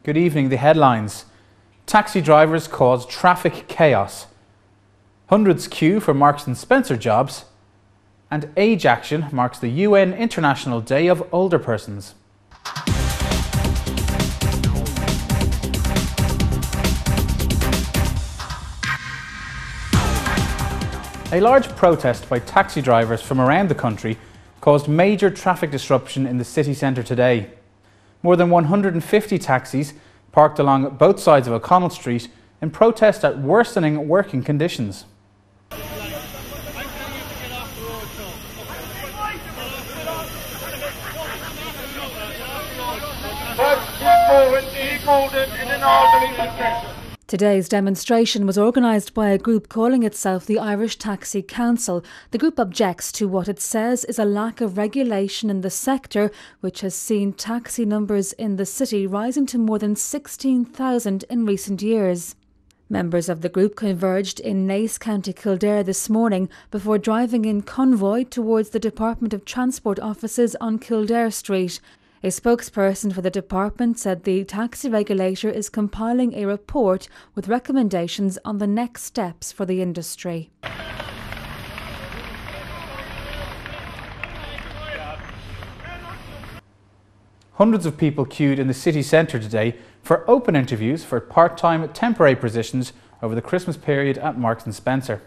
Good evening. The headlines. Taxi drivers cause traffic chaos. Hundreds queue for Marks & Spencer jobs. And Age Action marks the UN International Day of Older Persons. A large protest by taxi drivers from around the country caused major traffic disruption in the city centre today. More than 150 taxis parked along both sides of O'Connell Street in protest at worsening working conditions. Today's demonstration was organised by a group calling itself the Irish Taxi Council. The group objects to what it says is a lack of regulation in the sector, which has seen taxi numbers in the city rising to more than 16,000 in recent years. Members of the group converged in Naas, County Kildare this morning before driving in convoy towards the Department of Transport offices on Kildare Street. A spokesperson for the department said the taxi regulator is compiling a report with recommendations on the next steps for the industry. Hundreds of people queued in the city centre today for open interviews for part-time temporary positions over the Christmas period at Marks & Spencer.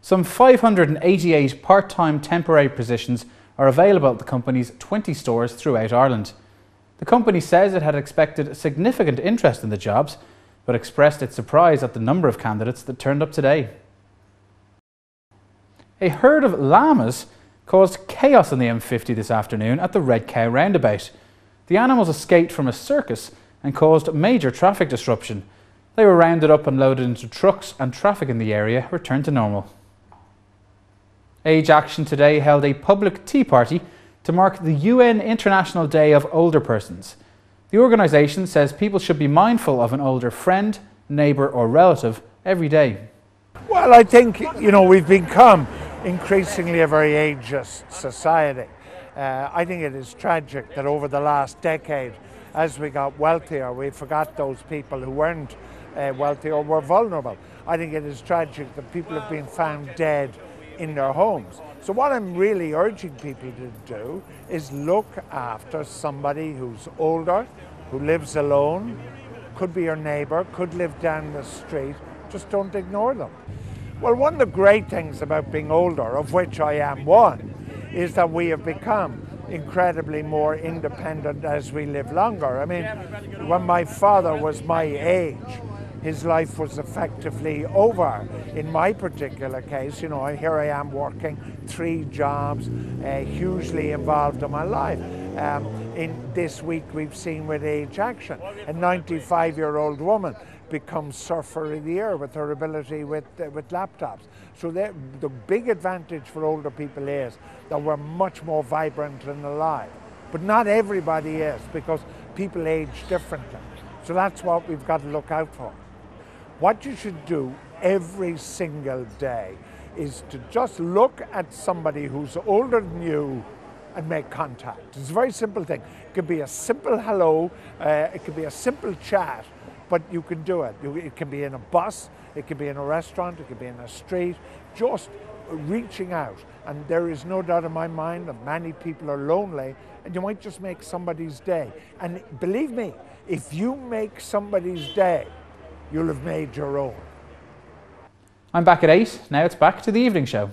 Some 588 part-time temporary positions are available at the company's 20 stores throughout Ireland. The company says it had expected significant interest in the jobs, but expressed its surprise at the number of candidates that turned up today. A herd of llamas caused chaos on the M50 this afternoon at the Red Cow roundabout. The animals escaped from a circus and caused major traffic disruption. They were rounded up and loaded into trucks, and traffic in the area returned to normal. Age Action today held a public tea party to mark the UN International Day of Older Persons. The organisation says people should be mindful of an older friend, neighbour or relative every day. Well, I think, we've become increasingly a very ageist society. I think it is tragic that over the last decade, as we got wealthier, we forgot those people who weren't wealthy or were vulnerable. I think it is tragic that people have been found dead in their homes. So what I'm really urging people to do is look after somebody who's older, who lives alone, could be your neighbour, could live down the street. Just don't ignore them. Well, one of the great things about being older, of which I am one, is that we have become incredibly more independent as we live longer. I mean, when my father was my age, his life was effectively over. In my particular case, here I am working 3 jobs, hugely involved in my life. In this week we've seen with Age Action, a 95-year-old woman becomes Surfer of the Year with her ability with laptops. So the big advantage for older people is that we're much more vibrant and alive. But not everybody is, because people age differently. So that's what we've got to look out for. What you should do every single day is to just look at somebody who's older than you and make contact. It's a very simple thing. It could be a simple hello, it could be a simple chat, but you can do it. It can be in a bus, it could be in a restaurant, it could be in a street, just reaching out. And there is no doubt in my mind that many people are lonely, and you might just make somebody's day. And believe me, if you make somebody's day, you'll have made your own. I'm back at 8, now it's back to the evening show.